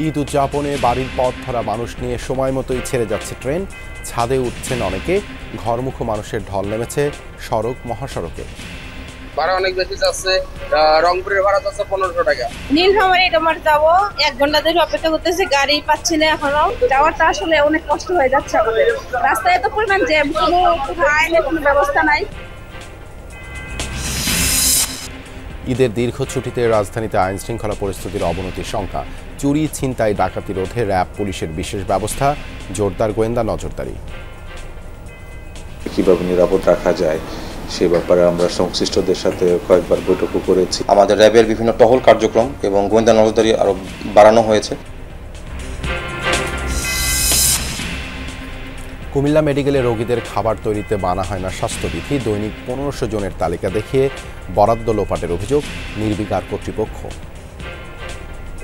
ঈদ উদযাপনে বাড়ির পথ ধরা মানুষ নিয়ে সময় মতোই ছেড়ে যাচ্ছে ট্রেন, ছাদে উঠছেন অনেকে, ঘরমুখো মানুষের ঢল নেমেছে সড়ক মহাসড়কে। ভাড়া অনেক বেশি যাচ্ছে, রংপুরের ভাড়া যাচ্ছে 1500 টাকা। নীলফামারী তোমার যাবো 1 ঘন্টা ধরে অপেক্ষা করতেছি, গাড়ি পাচ্ছি না, এখনো যাওয়াটা আসলে অনেক কষ্ট হয়ে যাচ্ছে আমাদের। রাস্তায় এত পরিমাণ জ্যাম, কোনো আইনের কোনো ব্যবস্থা নাই। ঈদের দীর্ঘ ছুটিতে রাজধানীতে আইন শৃঙ্খলা পরিস্থিতির অবনতির শঙ্কা। চুরি, ছিনতাই, ডাকাতি রোধে র্যাব পুলিশের বিশেষ ব্যবস্থা, জোরদার গোয়েন্দা নজরদারি। কিভাবে নিরাপদ রাখা যায় সে ব্যাপারে আমরা সংশ্লিষ্টদের সাথে কয়েকবার বৈঠকও করেছি। আমাদের র্যাবের বিভিন্ন টহল কার্যক্রম এবং গোয়েন্দা নজরদারি আরও বাড়ানো হয়েছে। কুমিল্লা মেডিকেলে রোগীদের খাবার তৈরিতে মানা হয় না স্বাস্থ্যবিধি, দৈনিক 1500 জনের তালিকা দেখিয়ে বরাদ্দ লোপাটের অভিযোগ, নির্বিকার কর্তৃপক্ষ।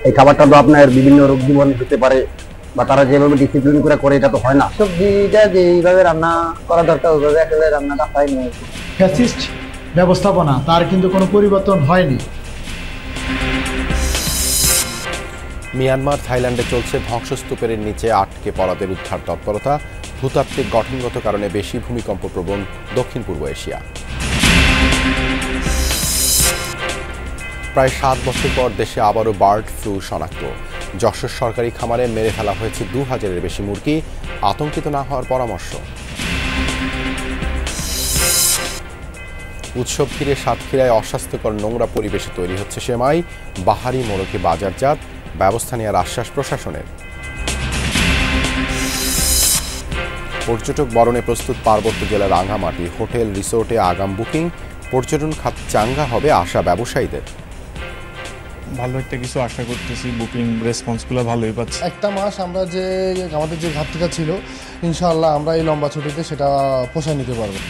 এই খাবারটা তো আপনার বিভিন্ন রোগ জীবন হতে পারে, বা তারা যেভাবে ডিসিপ্লিন করে এটা তো হয় না। সবজিটা যেভাবে রান্না করা দরকার ওইভাবে আসলে রান্নাটা হয়নি। ফ্যাসিস্ট ব্যবস্থাপনা, তার কিন্তু কোনো পরিবর্তন হয়নি। মিয়ানমার, থাইল্যান্ডে চলছে ধ্বংসস্তূপের নিচে আটকে পড়াদের উদ্ধার তৎপরতা, ভূতাত্ত্বিক গঠনগত কারণে বেশি ভূমিকম্প প্রবণ দক্ষিণ পূর্ব এশিয়া। প্রায় 7 বছর পর দেশে আবারও বার্ড ফ্লু শনাক্ত। যশোর সরকারি খামারে মেরে ফেলা হয়েছে 2000-এর বেশি মুরগি, আতঙ্কিত না হওয়ার পরামর্শ। উৎসব ঘিরে সাতক্ষীরায় অস্বাস্থ্যকর নোংরা পরিবেশে তৈরি হচ্ছে সেমাই, বাহারি মোড়কে বাজারজাত, ব্যবস্থা নেওয়ার আশ্বাস প্রশাসনের। পর্যটক বরণে প্রস্তুত পার্বত্য জেলার রাঙামাটি, হোটেল রিসোর্টে আগাম বুকিং, পর্যটন খাত চাঙ্গা হবে আশা ব্যবসায়ীদের। ভালো একটা কিছু আশা করতেছি, বুকিং রেসপন্সগুলো ভালোই পাচ্ছি। একটা মাস আমরা যে আমাদের যে ঘাটতিটা ছিল, ইনশাআল্লাহ আমরা এই লম্বা ছুটিতে সেটা পোষায় নিতে পারবো।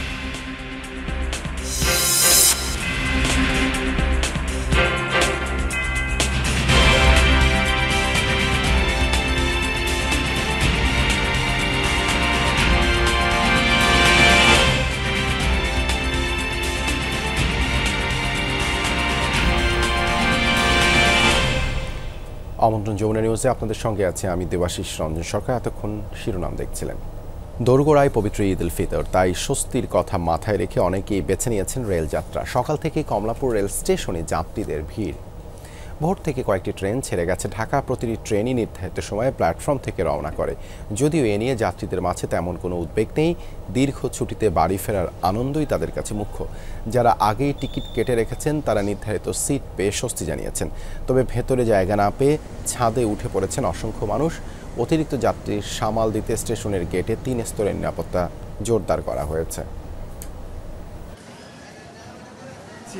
আমন্ত্রণ যমুনা নিউজে আপনাদের সঙ্গে আছে আমি দেবাশিস রঞ্জন সরকার। এতক্ষণ শিরোনাম দেখছিলেন। দোরগোড়ায় পবিত্র ঈদ উল ফিতর, তাই স্বস্তির কথা মাথায় রেখে অনেকেই বেছে নিয়েছেন রেলযাত্রা। সকাল থেকে কমলাপুর রেল স্টেশনে যাত্রীদের ভিড়। ভোর থেকে কয়েকটি ট্রেন ছেড়ে গেছে ঢাকা, প্রতিটি ট্রেনই নির্ধারিত সময়ে প্ল্যাটফর্ম থেকে রওনা করে। যদিও এ নিয়ে যাত্রীদের মাঝে তেমন কোনো উদ্বেগ নেই, দীর্ঘ ছুটিতে বাড়ি ফেরার আনন্দই তাদের কাছে মুখ্য। যারা আগেই টিকিট কেটে রেখেছেন তারা নির্ধারিত সিট পেয়ে স্বস্তি জানিয়েছেন। তবে ভেতরে জায়গা না পেয়ে ছাদে উঠে পড়েছেন অসংখ্য মানুষ। অতিরিক্ত যাত্রীর সামাল দিতে স্টেশনের গেটে 3 স্তরের নিরাপত্তা জোরদার করা হয়েছে।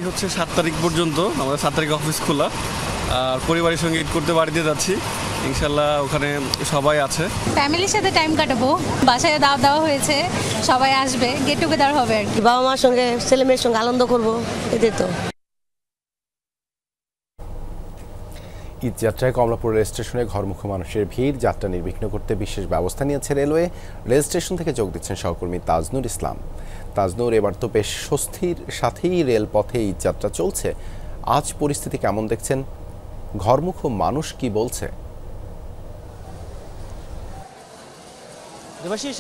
হচ্ছে 7 তারিখ পর্যন্ত, আমাদের 7 তারিখ অফিস খোলা, আর পরিবারের সঙ্গে ঈদ করতে বাড়িতে যাচ্ছি। ইনশাল্লাহ ওখানে সবাই আছে, ফ্যামিলির সাথে টাইম কাটাবো। বাসায় দাওয়া দেওয়া হয়েছে, সবাই আসবে, গেট টুগেদার হবে আর কি। বাবা মার সঙ্গে ছেলে মেয়ের সঙ্গে আনন্দ করবো, এটাই তো। ঈদ যাত্রায় কমলাপুর রেল স্টেশনে ঘরমুখো মানুষের ভিড়, যাত্রা নির্বিঘ্ন করতে বিশেষ ব্যবস্থা নিয়েছে রেলওয়ে। রেল স্টেশন থেকে যোগ দিচ্ছেন সহকর্মী তাজনুর ইসলাম। তাজনুর, এবার তো বেশ স্বস্তির সাথেই রেলপথে ঈদ যাত্রা চলছে, আজ পরিস্থিতি কেমন দেখছেন? ঘরমুখো মানুষ কি বলছে? দেবাশিস,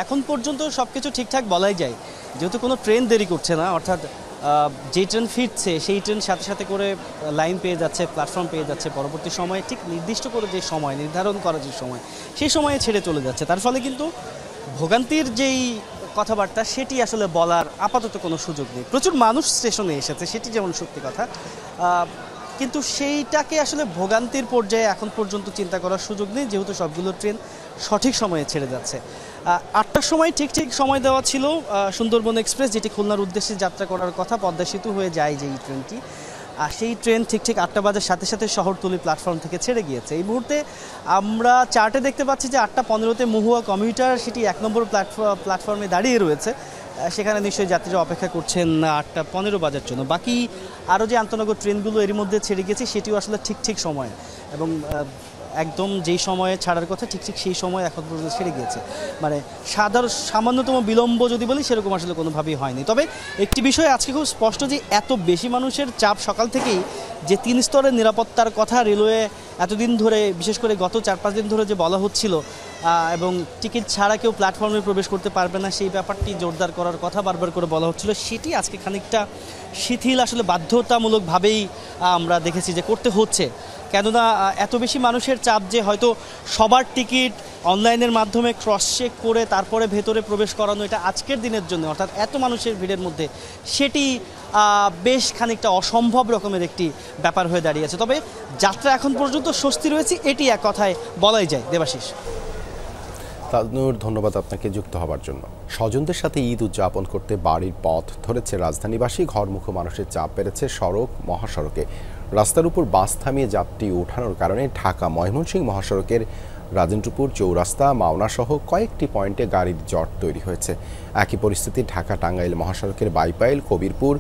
এখন পর্যন্ত সবকিছু ঠিকঠাক বলাই যায়, যেহেতু কোনো ট্রেন দেরি করছে না। অর্থাৎ যে ট্রেন ফিরছে সেই ট্রেন সাথে সাথে করে লাইন পেয়ে যাচ্ছে, প্ল্যাটফর্ম পেয়ে যাচ্ছে। পরবর্তী সময়ে ঠিক নির্দিষ্ট করে যে সময় নির্ধারণ করা, যে সময়, সেই সময়ে ছেড়ে চলে যাচ্ছে। তার ফলে কিন্তু ভোগান্তির যেই কথাবার্তা সেটি আসলে বলার আপাতত কোনো সুযোগ নেই। প্রচুর মানুষ স্টেশনে এসেছে, সেটি যেমন সত্যি কথা, কিন্তু সেইটাকে আসলে ভোগান্তির পর্যায়ে এখন পর্যন্ত চিন্তা করার সুযোগ নেই, যেহেতু সবগুলো ট্রেন সঠিক সময়ে ছেড়ে যাচ্ছে। 8টার সময় ঠিক সময় দেওয়া ছিল সুন্দরবন এক্সপ্রেস, যেটি খুলনার উদ্দেশ্যে যাত্রা করার কথা, পদ্মা সেতু হয়ে যায় যেই ট্রেনটি, আর সেই ট্রেন ঠিক 8টা বাজার সাথে সাথে শহরতলি প্ল্যাটফর্ম থেকে ছেড়ে গিয়েছে। এই মুহূর্তে আমরা চার্টে দেখতে পাচ্ছি যে 8টা 15-তে মহুয়া কমিউটার সেটি 1 নম্বর প্ল্যাটফর্মে দাঁড়িয়ে রয়েছে। সেখানে নিশ্চয়ই যাত্রীরা অপেক্ষা করছেন 8টা 15 বাজার জন্য। বাকি আরও যে আন্তনগর ট্রেনগুলো এরই মধ্যে ছেড়ে গেছে সেটিও আসলে ঠিক সময়, এবং একদম যেই সময়ে ছাড়ার কথা ঠিক সেই সময় এখন পর্যন্ত ছেড়ে গিয়েছে। মানে সামান্যতম বিলম্ব যদি বলি সেরকম আসলে কোনোভাবেই হয়নি। তবে একটি বিষয় আজকে খুব স্পষ্ট যে এত বেশি মানুষের চাপ সকাল থেকেই, যে 3 স্তরের নিরাপত্তার কথা রেলওয়ে এতদিন ধরে, বিশেষ করে গত 4-5 দিন ধরে যে বলা হচ্ছিল, এবং টিকিট ছাড়া কেউ প্ল্যাটফর্মে প্রবেশ করতে পারবে না সেই ব্যাপারটি জোরদার করার কথা বারবার করে বলা হচ্ছিল, সেটি আজকে খানিকটা শিথিল আসলে বাধ্যতামূলকভাবেই আমরা দেখেছি যে করতে হচ্ছে। কেননা এত বেশি মানুষের চাপ যে হয়তো সবার টিকিট অনলাইনের মাধ্যমে ক্রস চেক করে তারপরে ভেতরে প্রবেশ করানো, এটা আজকের দিনের জন্য অর্থাৎ এত মানুষের ভিড়ের মধ্যে সেটি বেশ খানিকটা অসম্ভব রকমের একটি ব্যাপার হয়ে দাঁড়িয়েছে। তবে যাত্রা এখন পর্যন্ত স্বস্তি রয়েছে, এটি এক কথায় বলাই যায়। দেবাশিস, তাজনুর, ধন্যবাদ আপনাকে যুক্ত হবার জন্য। স্বজনদের সাথে ঈদ উদযাপন করতে বাড়ির পথ ধরেছে রাজধানীবাসী। ঘরমুখো মানুষের চাপ বেড়েছে সড়ক মহাসড়কে। রাস্তার উপর বাস থামিয়ে যাত্রী ওঠানোর কারণে ঢাকা ময়মনসিংহ মহাসড়কের রাজেন্দ্রপুর চৌরাস্তা, মাওনা সহ কয়েকটি পয়েন্টে গাড়ির জট তৈরি হয়েছে। একই পরিস্থিতি ঢাকা টাঙ্গাইল মহাসড়কের বাইপাইল, কবিরপুর,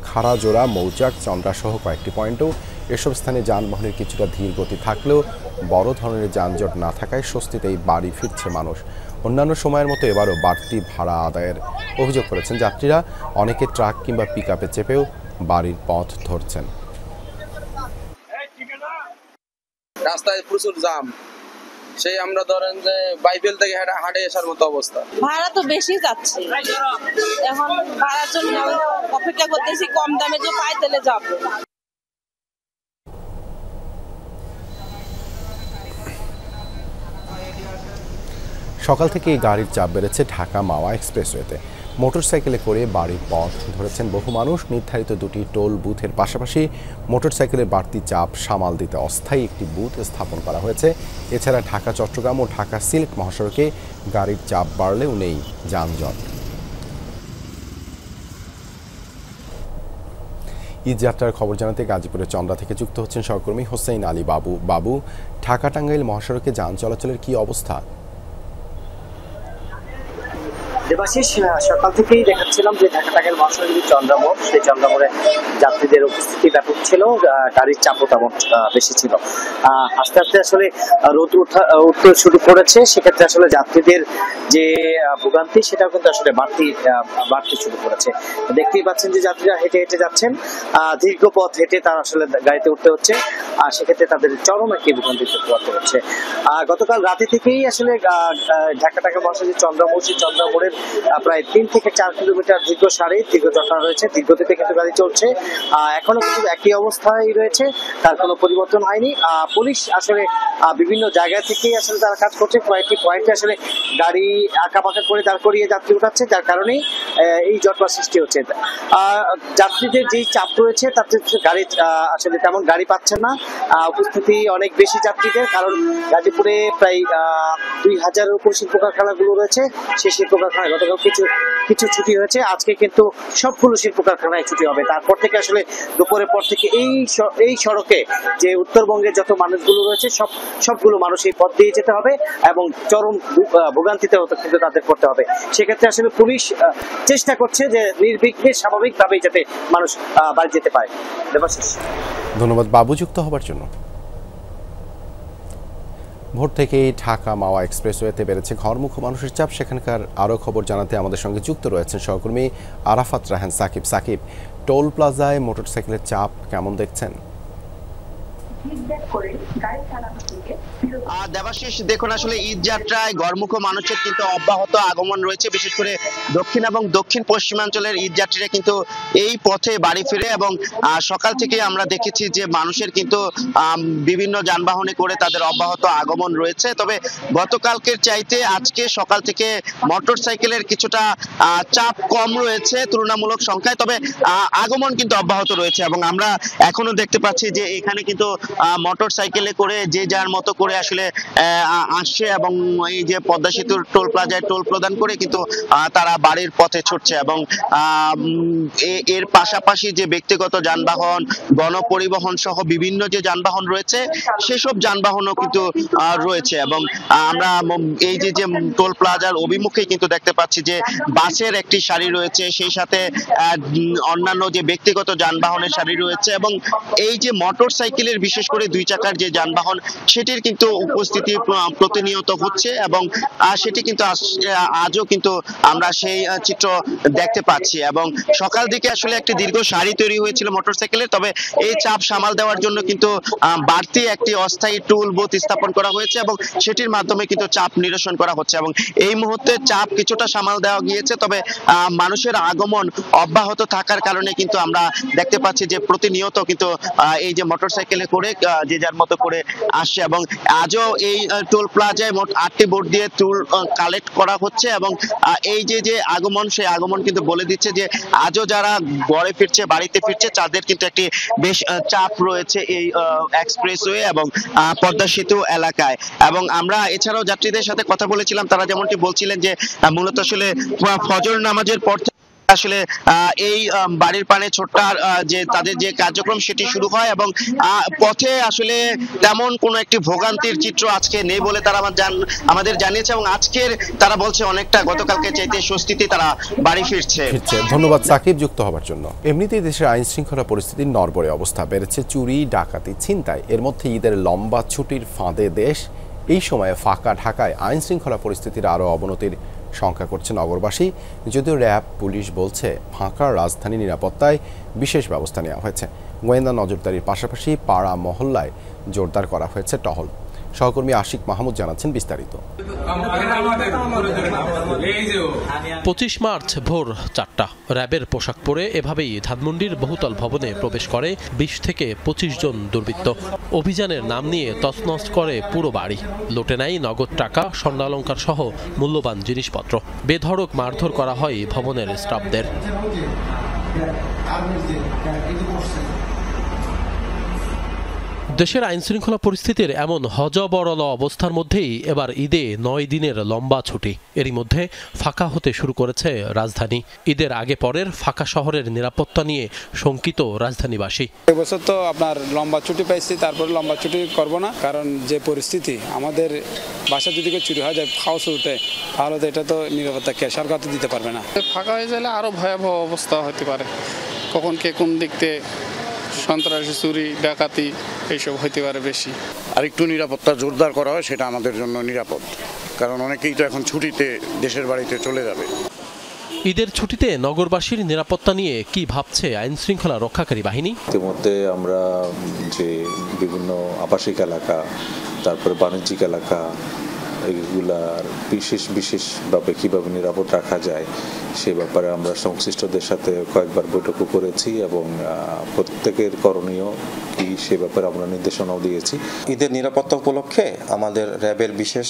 খাড়াজোড়া, মৌচাক, চন্দ্রা সহ কয়েকটি পয়েন্টেও। এসব স্থানে যানবাহনের কিছুটা ধীর গতি থাকলেও বড় ধরনের যানজট না থাকায় স্বস্তিতেই বাড়ি ফিরছে মানুষ। অন্যান্য সময়ের মতো এবারও বাড়তি ভাড়া আদায়ের অভিযোগ করেছেন যাত্রীরা। অনেকে ট্রাক কিংবা পিকআপে চেপেও বাড়ির পথ ধরছেন। রাস্তায় প্রচুর জ্যাম, সেই আমরা ধরেন যে বাইবেল থেকে হাটে আসার মতো অবস্থা। ভাড়া তো বেশি যাচ্ছে, এখন ভাড়ার জন্য অপেক্ষা করতেছি, কম দামে যে পাই তাহলে যাবো। সকাল থেকেই গাড়ির চাপ বেড়েছে ঢাকা মাওয়া এক্সপ্রেসওয়েতে। মোটরসাইকেলে করে বাড়ির পথ ধরেছেন বহু মানুষ। নির্ধারিত 2টি টোল বুথের পাশাপাশি মোটরসাইকেলের বাড়তি চাপ সামাল দিতে অস্থায়ী একটি বুথ স্থাপন করা হয়েছে। এছাড়া ঢাকা চট্টগ্রাম ও ঢাকা সিলেট মহাসড়কে গাড়ির চাপ বাড়লেও নেই যানজট। ঈদ যাত্রার খবর জানাতে গাজীপুরের চন্দ্রা থেকে যুক্ত হচ্ছেন সহকর্মী হোসেন আলী বাবু। বাবু, ঢাকা টাঙ্গাইল মহাসড়কে যান চলাচলের কি অবস্থা? দেবাশিস, সকাল থেকেই দেখাচ্ছিলাম যে ঢাকা টাঙ্গাইল মহাসড়কের যে চন্দ্রামোড়, সেই চন্দ্রামোড়ে যাত্রীদের উপস্থিতি ব্যাপক ছিল, গাড়ির চাপও তেমন বেশি ছিল। আস্তে আস্তে আসলে রোদ উঠতে শুরু করেছে, সেক্ষেত্রে আসলে যাত্রীদের যে ভোগান্তি সেটাও কিন্তু আসলে বাড়তে শুরু করেছে। দেখতেই পাচ্ছেন যে যাত্রীরা হেঁটে হেঁটে যাচ্ছেন, দীর্ঘ পথ হেঁটে তারা আসলে গাড়িতে উঠতে হচ্ছে, আর সেক্ষেত্রে তাদের চরম একটি ভোগান্তি করতে হচ্ছে। গতকাল রাতে থেকেই আসলে ঢাকা টাঙ্গাইল মহাসড়কের চন্দ্রামোড়, সেই চন্দ্রামোড়ের প্রায় 3 থেকে 4 কিলোমিটার দীর্ঘ সারি, দীর্ঘ জটলা রয়েছে, দীর্ঘতিতে কিন্তু গাড়ি চলছে। এখনো কিন্তু একই অবস্থায় রয়েছে, তার কোনো পরিবর্তন হয়নি। পুলিশ আসলে বিভিন্ন জায়গা থেকেই আসলে তারা কাজ করছে, কয়েকটি পয়েন্টে আসলে গাড়ি আঁকাবাঁকা করে দাঁড় করিয়ে যাত্রী উঠাচ্ছে, যার কারণেই এই জটলা সৃষ্টি হচ্ছে। যাত্রীদের যেই চাপ রয়েছে তাতে গাড়ি আসলে তেমন গাড়ি পাচ্ছেন না, উপস্থিতি অনেক বেশি যাত্রীদের, কারণ গাজীপুরে প্রায় 2000-এর উপর শিল্প কারখানাগুলো রয়েছে। সেই শিল্প কারখানায় গতকাল কিছু ছুটি হয়েছে, আজকে কিন্তু সবগুলো শিল্প কারখানায় ছুটি হবে। তারপর থেকে আসলে দুপুরের পর থেকে এই সড়কে যে উত্তরবঙ্গের যত মানুষগুলো রয়েছে সবগুলো মানুষ এই পথ দিয়ে যেতে হবে এবং চরম ভোগান্তিতে কিন্তু তাদের করতে হবে। সেক্ষেত্রে আসলে পুলিশ চেষ্টা করছে যে নির্বিঘ্নে স্বাভাবিকভাবেই যাতে মানুষ বাড়ি যেতে পারে। দেবাশিস, ধন্যবাদ বাবু যুক্ত হবার জন্য। ভোর থেকেই ঢাকা মাওয়া এক্সপ্রেসওয়েতে বেড়েছে ঘরমুখো মানুষের চাপ। সেখানকার আরও খবর জানাতে আমাদের সঙ্গে যুক্ত রয়েছেন সহকর্মী আরাফাত রাহান সাকিব। সাকিব, টোল প্লাজায় মোটরসাইকেলের চাপ কেমন দেখছেন? দেবাশিস, দেখুন আসলে ঈদ যাত্রায় গড়মুখো মানুষের কিন্তু অব্যাহত আগমন রয়েছে। বিশেষ করে দক্ষিণ এবং দক্ষিণ পশ্চিমাঞ্চলের ঈদ যাত্রীরা কিন্তু এই পথে বাড়ি ফিরে, এবং সকাল থেকে আমরা দেখেছি যে মানুষের কিন্তু বিভিন্ন যানবাহনে করে তাদের অব্যাহত আগমন রয়েছে। তবে গতকালকের চাইতে আজকে সকাল থেকে মোটর সাইকেলের কিছুটা চাপ কম রয়েছে তুলনামূলক সংখ্যায়, তবে আগমন কিন্তু অব্যাহত রয়েছে। এবং আমরা এখনো দেখতে পাচ্ছি যে এখানে কিন্তু মোটর সাইকেলে করে যে যার মতো করে আসলে আসছে, এবং এই যে পদ্মা সেতুর টোল প্লাজায় টোল প্রদান করে কিন্তু তারা বাড়ির পথে ছুটছে। এবং এর পাশাপাশি যে ব্যক্তিগত যানবাহন, গণপরিবহন সহ বিভিন্ন যে যানবাহন রয়েছে সেসব যানবাহনও কিন্তু রয়েছে। এবং আমরা এই যে টোল প্লাজার অভিমুখে কিন্তু দেখতে পাচ্ছি যে বাসের একটি সারি রয়েছে, সেই সাথে অন্যান্য যে ব্যক্তিগত যানবাহনের সারি রয়েছে, এবং এই যে মোটর সাইকেলের বিশেষ বিশেষ করে 2 চাকার যে যানবাহন সেটির কিন্তু উপস্থিতি প্রতিনিয়ত হচ্ছে এবং সেটি কিন্তু আজও কিন্তু আমরা সেই চিত্র দেখতে পাচ্ছি এবং সকাল দিকে আসলে একটি দীর্ঘ সারি তৈরি হয়েছিল মোটরসাইকেলের, তবে এই চাপ সামাল দেওয়ার জন্য কিন্তু বাড়তি একটি অস্থায়ী টুল বুথ স্থাপন করা হয়েছে এবং সেটির মাধ্যমে কিন্তু চাপ নিরসন করা হচ্ছে এবং এই মুহূর্তে চাপ কিছুটা সামাল দেওয়া গিয়েছে। তবে মানুষের আগমন অব্যাহত থাকার কারণে কিন্তু আমরা দেখতে পাচ্ছি যে প্রতিনিয়ত কিন্তু এই যে মোটরসাইকেলে করে যে যার মতো করে আসছে এবং আজও এই টোল প্লাজায় মোট 8টি বোর্ড দিয়ে টোল কালেক্ট করা হচ্ছে এবং এই যে আগমন, সেই আগমন কিন্তু বলে দিচ্ছে যে আজও যারা ঘরে ফিরছে, বাড়িতে ফিরছে, তাদের কিন্তু একটি বেশ চাপ রয়েছে এই এক্সপ্রেসওয়ে এবং পদ্মা সেতু এলাকায়। এবং আমরা এছাড়াও যাত্রীদের সাথে কথা বলেছিলাম, তারা যেমনটি বলছিলেন যে মূলত আসলে ফজর নামাজের পর আসলে এই বাড়ির পানে ছোট্টার যে তাদের যে কার্যক্রম সেটি শুরু হয় এবং পথে আসলে তেমন কোনো একটি ভোগান্তির চিত্র আজকে নেই বলে তারা আমাদের জানিয়েছে এবং আজকের তারা বলছে অনেকটা গতকালকে চাইতে স্বস্তিতে তারা বাড়ি ফিরছে। ধন্যবাদ সাকিব যুক্ত হওয়ার জন্য। এমনিতেই দেশের আইন শৃঙ্খলা পরিস্থিতির নড়বড়ে অবস্থা, বেড়েছে চুরি, ডাকাতি, ছিনতাই। এর মধ্যে ঈদের লম্বা ছুটির ফাঁদে দেশ। এই সময়ে ফাঁকা ঢাকায় আইন শৃঙ্খলা পরিস্থিতির আরও অবনতির শঙ্কা করছে নগরবাসী। যদিও র্যাব, পুলিশ বলছে ফাঁকা রাজধানী নিরাপত্তায় বিশেষ ব্যবস্থা নেওয়া হয়েছে। গোয়েন্দা নজরদারির পাশাপাশি পাড়া মহল্লায় জোরদার করা হয়েছে টহল। সহকর্মী আশিক মাহমুদ জানাচ্ছেন বিস্তারিত। 25 মার্চ ভোর 4টা র্যাবের পোশাক পরে এভাবেই ধানমন্ডির বহুতল ভবনে প্রবেশ করে 20 থেকে 25 জন দুর্বৃত্ত। অভিযানের নাম নিয়ে তছনছ করে পুরো বাড়ি, লুটে নেয় নগদ টাকা, স্বর্ণালংকার সহ মূল্যবান জিনিসপত্র। বেধড়ক মারধর করা হয় ভবনের স্টাফদের। দেশের আইন শৃঙ্খলা পরিস্থিতির এমন হযবরল অবস্থার মধ্যেই এবার ঈদে 9 দিনের লম্বা ছুটি। এরই মধ্যে ফাঁকা হতে শুরু করেছে রাজধানী। ঈদের আগে পরের ফাঁকা শহরের নিরাপত্তা নিয়ে শঙ্কিত রাজধানীবাসী। এবছর তো আপনার লম্বা ছুটি পাইছি, তারপরে লম্বা ছুটি করব না, কারণ যে পরিস্থিতি আমাদের বাসা যদি চুরি হয়ে যায়, হাউস উঠে, তাহলে তো এটা তো নিরাপত্তা কে সরকার তো দিতে পারবে না। ফাঁকা হয়ে গেলে আরো ভয়াবহ অবস্থা হতে পারে, কখন কে কোন দিক থেকে সন্ত্রাসী, চুরি, ডাকাতি এইসব হইতে পারে বেশি। আর একটু নিরাপত্তা জোরদার করা হয়, সেটা আমাদের জন্য নিরাপদ, কারণ অনেকেই তো এখন ছুটিতে দেশের বাড়িতে চলে যাবে। ঈদের ছুটিতে নগরবাসীর নিরাপত্তা নিয়ে কি ভাবছে আইন শৃঙ্খলা রক্ষাকারী বাহিনী? ইতিমধ্যে আমরা যে বিভিন্ন আবাসিক এলাকা, তারপরে বাণিজ্যিক এলাকা, এগুলার বিশেষভাবে কীভাবে নিরাপদ রাখা যায় সে ব্যাপারে আমরা সংশ্লিষ্টদের সাথে কয়েকবার বৈঠকও করেছি এবং প্রত্যেকের করণীয় কি সে ব্যাপারে আমরা নির্দেশনাও দিয়েছি। ঈদের নিরাপত্তা উপলক্ষে আমাদের র্যাবের বিশেষ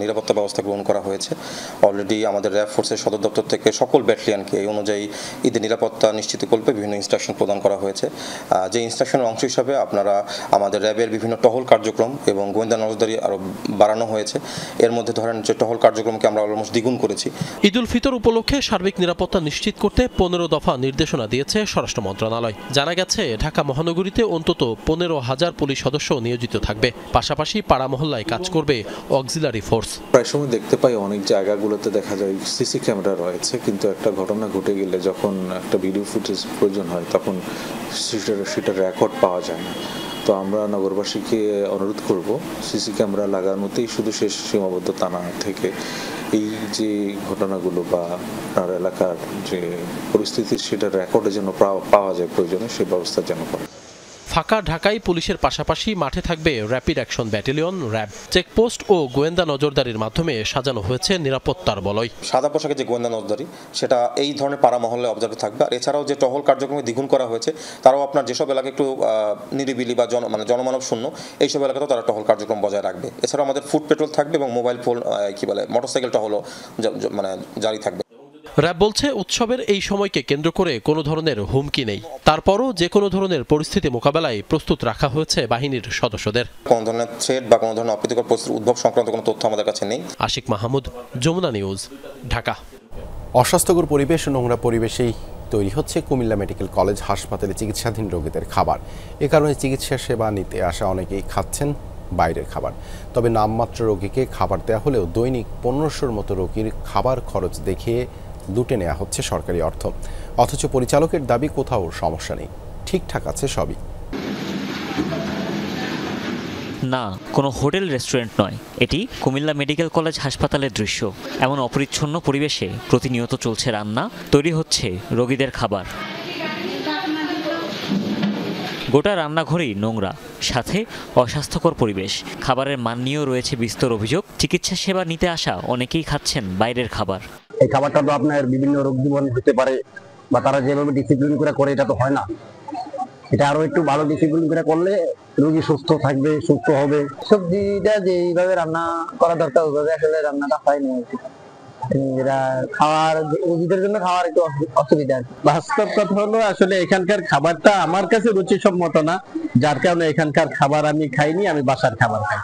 নিরাপত্তা ব্যবস্থা গ্রহণ করা হয়েছে। অলরেডি আমাদের র্যাব ফোর্সের সদর দপ্তর থেকে সকল ব্যাটালিয়নকে এই অনুযায়ী ঈদের নিরাপত্তা নিশ্চিত করবে বিভিন্ন ইনস্ট্রাকশন প্রদান করা হয়েছে। যে ইনস্ট্রাকশনের অংশ হিসাবে আপনারা আমাদের র্যাবের বিভিন্ন টহল কার্যক্রম এবং গোয়েন্দা নজরদারি আরও বাড়ানো হয়েছে। এর মধ্যে ধরেন যে টহল কার্যক্রমকে আমরা অলমোস্ট দ্বিগুণ করেছি। ঈদ উল ফিতর উপলক্ষে সার্বিক নিরাপত্তা নিশ্চিত করতে 15 দফা নির্দেশনা দিয়েছে স্বরাষ্ট্র মন্ত্রণালয়। জানা গেছে ঢাকা মহানগরীতে অন্তত 15,000 পুলিশ সদস্য নিয়োজিত থাকবে। পাশাপাশি পাড়া মহল্লায় কাজ করবে অক্সিলারি ফোর্স। প্রায় সময় দেখতে পাই অনেক জায়গাগুলোতে দেখা যায় সিসি ক্যামেরা রয়েছে, কিন্তু একটা ঘটনা ঘটে গেলে যখন একটা ভিডিও ফুটেজ প্রয়োজন হয় তখন সেটার রেকর্ড পাওয়া যায় না। তো আমরা নগরবাসীকে অনুরোধ করব সিসি ক্যামেরা লাগানোতেই শুধু শেষ সীমাবদ্ধতা না থেকে এই যে ঘটনাগুলো বা আপনার এলাকার যে পরিস্থিতি সেটার রেকর্ডে যেন পাওয়া যায়, প্রয়োজনে সে ব্যবস্থা যেন করে। ফাঁকা ঢাকায় পুলিশের পাশাপাশি মাঠে থাকবে rapid action battalion, RAB. Checkpost ও গোয়েন্দা নজরদারির মাধ্যমে সাজানো হয়েছে নিরাপত্তার বলয়। সাদা পোশাকে যে গোয়েন্দা নজরদারি সেটা এই ধরনের পাড়া মহল্লায় অবজার্ভ থাকবে। আর এছাড়াও যে টহল কার্যক্রমে দ্বিগুণ করা হয়েছে, তারাও আপনার যেসব এলাকা একটু নিরিবিলি বা জনমানব শূন্য এইসব এলাকাতেও তারা টহল কার্যক্রম বজায় রাখবে। এছাড়াও আমাদের ফুড পেট্রোল থাকবে এবং মোবাইল ফোন মোটরসাইকেল টহলও জারি থাকবে। র্যাব বলছে উৎসবের এই সময়কে কেন্দ্র করে কোনো ধরনের হুমকি নেই, তারপরও যে কোনো ধরনের পরিস্থিতি মোকাবেলায় প্রস্তুত রাখা হয়েছে বাহিনীর সদস্যদের। কোনো ধরনের থ্রেট বা কোনো ধরনের অপ্রীতিকর পরিস্থিতির উদ্ভব সংক্রান্ত কোনো তথ্য আমাদের কাছে নেই। আশিক মাহমুদ, যমুনা নিউজ, ঢাকা। অস্বাস্থ্যকর পরিবেশ ও নোংরা পরিবেশেই তৈরি হচ্ছে কুমিল্লা মেডিকেল কলেজ হাসপাতালে চিকিৎসাধীন রোগীদের খাবার। এ কারণে চিকিৎসা সেবা নিতে আসা অনেকেই খাচ্ছেন বাইরের খাবার। তবে নামমাত্র রোগীকে খাবার দেওয়া হলেও দৈনিক 1500-র মতো রোগীর খাবার খরচ দেখিয়ে লুটে নেওয়া হচ্ছে সরকারি অর্থ। অথচ পরিচালকের দাবি কোথাও সমস্যা নেই, ঠিকঠাক আছে সবই। না, কোনো হোটেল রেস্টুরেন্ট নয়, এটি কুমিল্লা মেডিকেল কলেজ হাসপাতালের দৃশ্য। এমন অপরিচ্ছন্ন পরিবেশে প্রতিনিয়ত চলছে রান্না, তৈরি হচ্ছে রোগীদের খাবার। গোটা রান্নাঘরেই নোংরা, সাথে অস্বাস্থ্যকর পরিবেশ। খাবারের মান নিয়েও রয়েছে বিস্তর অভিযোগ। চিকিৎসা সেবা নিতে আসা অনেকেই খাচ্ছেন বাইরের খাবার। এই খাবারটা তো আপনার বিভিন্ন রোগ জীবন হতে পারে, বা তারা যেভাবে ডিসিপ্লিন করে এটা তো হয় না। এটা আরো একটু ভালো ডিসিপ্লিন করে করলে রোগী সুস্থ থাকবে, সুস্থ হবে। সবজিটা যেইভাবে রান্না করা দরকার ওইভাবে আসলে রান্নাটা হয়নি। এরা খাওয়ার রোগীদের জন্য খাওয়ার একটু অসুবিধা। বাস্তব কথা হলো আসলে এখানকার খাবারটা আমার কাছে রুচিসম্মত না, যার কারণে এখানকার খাবার আমি খাইনি, আমি বাসার খাবার খাই।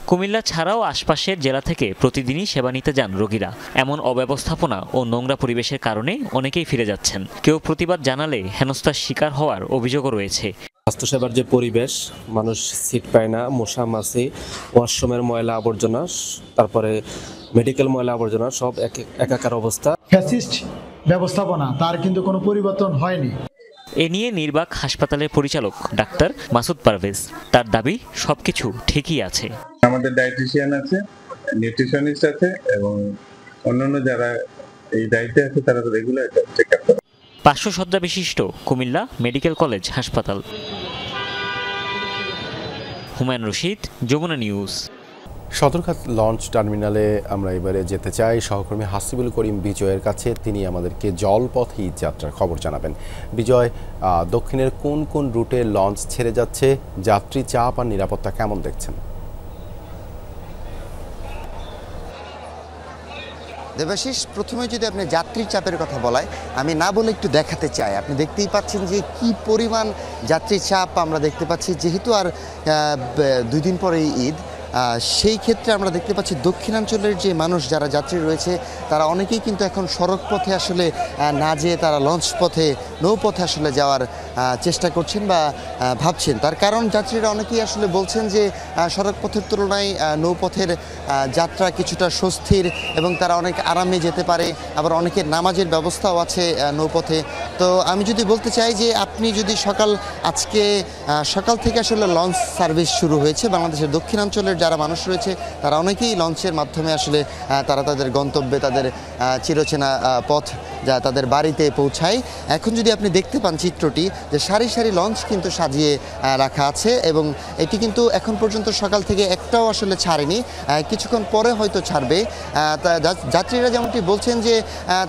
কুমিল্লা ছাড়াও আশপাশের জেলা থেকে প্রতিদিনই সেবা নিতে যান রোগীরা। এমন অব্যবস্থাপনা ও নোংরা পরিবেশের কারণে অনেকেই ফিরে যাচ্ছেন। কেউ প্রতিবাদ জানালে হেনস্থার শিকার হওয়ার অভিযোগও রয়েছে। স্বাস্থ্যসেবার যে পরিবেশ, মানুষ সিট পায় না, মশা মাছি, ওয়াশরুমের ময়লা আবর্জনা, তারপরে মেডিকেল ময়লা আবর্জনা, সব একাকার অবস্থা। ফ্যাসিস্ট ব্যবস্থাপনা, তার কিন্তু কোনো পরিবর্তন হয়নি। এ নিয়ে নির্বাক হাসপাতালের পরিচালক ডাক্তার মাসুদ পারভেজ, তার দাবি সবকিছু ঠিকই আছে। আমাদের ডায়েটিশিয়ান আছে, নিউট্রিশনিস্ট আছে এবং অন্যান্য যারা এই দায়িত্বে আছে তারা রেগুলার চেক আপ করে। 500 শয্যা বিশিষ্ট কুমিল্লা মেডিকেল কলেজ হাসপাতাল। হুমায়ুন রশিদ, যমুনা নিউজ। সদরঘাট লঞ্চ টার্মিনালে আমরা এবারে যেতে চাই সহকর্মী হাসিবুল করিম বিজয়ের কাছে। তিনি আমাদেরকে জলপথে ঈদ যাত্রার খবর জানাবেন। বিজয়, দক্ষিণের কোন কোন রুটে লঞ্চ ছেড়ে যাচ্ছে, যাত্রী চাপ আর নিরাপত্তা কেমন দেখছেন? দেবাশিস, প্রথমে যদি আপনি যাত্রীর চাপের কথা বলায়, আমি না বলে একটু দেখাতে চাই। আপনি দেখতেই পাচ্ছেন যে কি পরিমাণ যাত্রীর চাপ আমরা দেখতে পাচ্ছি। যেহেতু আর 2 দিন পরেই ঈদ, সেই ক্ষেত্রে আমরা দেখতে পাচ্ছি দক্ষিণাঞ্চলের যে মানুষ যারা যাত্রী রয়েছে তারা অনেকেই কিন্তু এখন সড়ক পথে আসলে না যেয়ে তারা লঞ্চ পথে, নৌপথে আসলে যাওয়ার চেষ্টা করছেন বা ভাবছেন। তার কারণ যাত্রীরা অনেকেই আসলে বলছেন যে সড়ক পথের তুলনায় নৌপথের যাত্রা কিছুটা স্বস্তির এবং তারা অনেক আরামে যেতে পারে। আবার অনেকের নামাজের ব্যবস্থাও আছে নৌপথে। তো আমি যদি বলতে চাই যে আপনি যদি আজকে সকাল থেকে আসলে লঞ্চ সার্ভিস শুরু হয়েছে। বাংলাদেশের দক্ষিণাঞ্চলের যারা মানুষ রয়েছে তারা অনেকেই লঞ্চের মাধ্যমে আসলে তারা তাদের গন্তব্যে, তাদের চিরচেনা পথ যা তাদের বাড়িতে পৌঁছায়। এখন যদি আপনি দেখতে পান চিত্রটি, যে সারি সারি লঞ্চ কিন্তু সাজিয়ে রাখা আছে এবং এটি কিন্তু এখন পর্যন্ত সকাল থেকে একটাও আসলে ছাড়েনি, কিছুক্ষণ পরে হয়তো ছাড়বে। যাত্রীরা যেমনটি বলছেন যে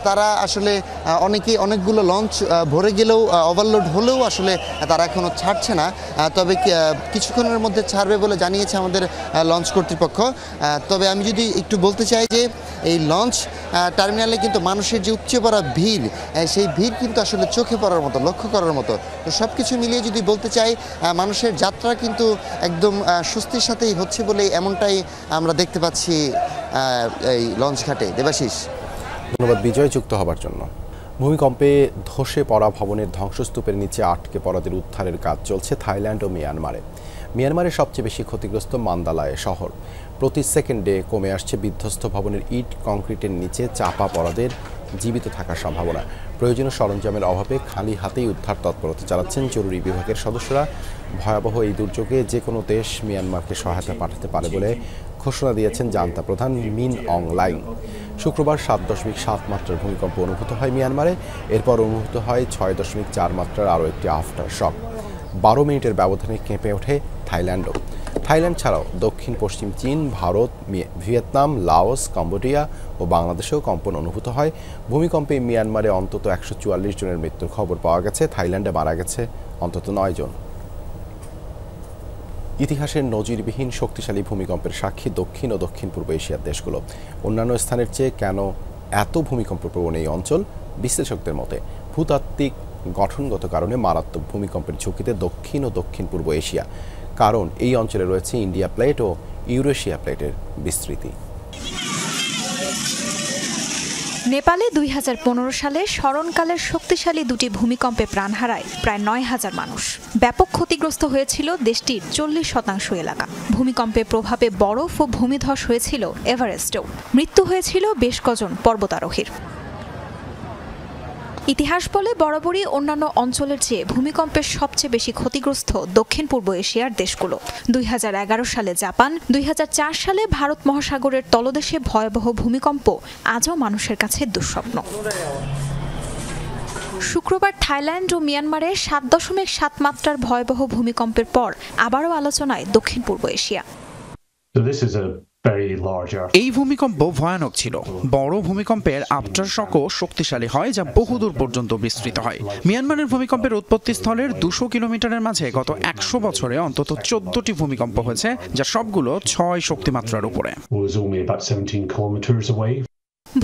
তারা আসলে অনেকগুলো লঞ্চ ভরে গেলেও, ওভারলোড হলেও আসলে তারা এখনও ছাড়ছে না। তবে কিছুক্ষণের মধ্যে ছাড়বে বলে জানিয়েছে আমাদের লঞ্চ কর্তৃপক্ষ। তবে আমি যদি একটু বলতে চাই যে এই লঞ্চ টার্মিনালে কিন্তু মানুষের যে উপচে পড়া ভিড়, সেই ভিড় কিন্তু আসলে চোখে পড়ার মতো, লক্ষ্য করার মতো। তো সব কিছু মিলিয়ে যদি বলতে চাই, মানুষের যাত্রা কিন্তু একদম স্বস্তির সাথেই হচ্ছে বলে এমনটাই আমরা দেখতে পাচ্ছি এই লঞ্চ ঘাটে। দেবাশিস, ধন্যবাদ বিজয় যুক্ত হবার জন্য। ভূমিকম্পে ধসে পড়া ভবনের ধ্বংসস্তূপের নিচে আটকে পড়াদের উদ্ধারের কাজ চলছে থাইল্যান্ড ও মিয়ানমারে। মিয়ানমারের সবচেয়ে বেশি ক্ষতিগ্রস্ত মান্দালায় শহর। প্রতি সেকেন্ডে কমে আসছে বিধ্বস্ত ভবনের ইট কংক্রিটের নিচে চাপা পড়াদের জীবিত থাকার সম্ভাবনা। প্রয়োজনীয় সরঞ্জামের অভাবে খালি হাতেই উদ্ধার তৎপরতা চালাচ্ছেন জরুরি বিভাগের সদস্যরা। ভয়াবহ এই দুর্যোগে যে কোনো দেশ মিয়ানমারকে সহায়তা পাঠাতে পারে বলে ঘোষণা দিয়েছেন জান্তা প্রধান মিন অং লাইং। শুক্রবার 7.7 মাত্রার ভূমিকম্প অনুভূত হয় মিয়ানমারে। এরপর অনুভূত হয় 6.4 মাত্রার আরও একটি আফটার শক। 12 মিনিটের ব্যবধানে কেঁপে ওঠে থাইল্যান্ডও। থাইল্যান্ড ছাড়াও দক্ষিণ পশ্চিম চীন, ভারত, ভিয়েতনাম, লাওস, কম্বোডিয়া ও বাংলাদেশেও কম্পন অনুভূত হয়। ভূমিকম্পে মিয়ানমারে অন্তত 144 জনের মৃত্যুর খবর পাওয়া গেছে। থাইল্যান্ডে মারা গেছে অন্তত 9 জন। ইতিহাসের নজিরবিহীন শক্তিশালী ভূমিকম্পের সাক্ষী দক্ষিণ ও দক্ষিণ পূর্ব এশিয়ার দেশগুলো। অন্যান্য স্থানের চেয়ে কেন এত ভূমিকম্পপ্রবণ এই অঞ্চল? বিশ্লেষকদের মতে ভূতাত্ত্বিক গঠনগত কারণে মারাত্মক ভূমিকম্পের ঝুঁকিতে দক্ষিণ ও দক্ষিণ পূর্ব এশিয়া, কারণ এই অঞ্চলে রয়েছে ইন্ডিয়া প্লেট ও ইউরেশিয়া প্লেটের বিস্তৃতি। নেপালে 2015 সালে স্মরণকালের শক্তিশালী দুটি ভূমিকম্পে প্রাণ হারায় প্রায় 9000 মানুষ। ব্যাপক ক্ষতিগ্রস্ত হয়েছিল দেশটির 40% এলাকা। ভূমিকম্পের প্রভাবে বরফ ও ভূমিধস হয়েছিল এভারেস্টেও। মৃত্যু হয়েছিল বেশ কজন পর্বতারোহীর। ইতিহাস বলে বরাবরই অন্যান্য অঞ্চলের চেয়ে ভূমিকম্পের সবচেয়ে বেশি ক্ষতিগ্রস্ত দক্ষিণ পূর্ব এশিয়ার দেশগুলো। 2011 সালে জাপান, 2004 সালে ভারত মহাসাগরের তলদেশে ভয়াবহ ভূমিকম্প আজও মানুষের কাছে দুঃস্বপ্ন। শুক্রবার থাইল্যান্ড ও মিয়ানমারে 7.7 মাত্রার ভয়াবহ ভূমিকম্পের পর আবারও আলোচনায় দক্ষিণ পূর্ব এশিয়া। এই ভূমিকম্প ভয়ানক ছিল। বড় ভূমিকম্পের আফটারশকও শক্তিশালী হয়, যা বহুদূর পর্যন্ত বিস্তৃত হয়। মিয়ানমারের ভূমিকম্পের উৎপত্তি স্থলের 200 কিলোমিটারের মাঝে গত 100 বছরে অন্তত 14টি ভূমিকম্প হয়েছে, যা সবগুলো 6 শক্তিমাত্রার উপরে।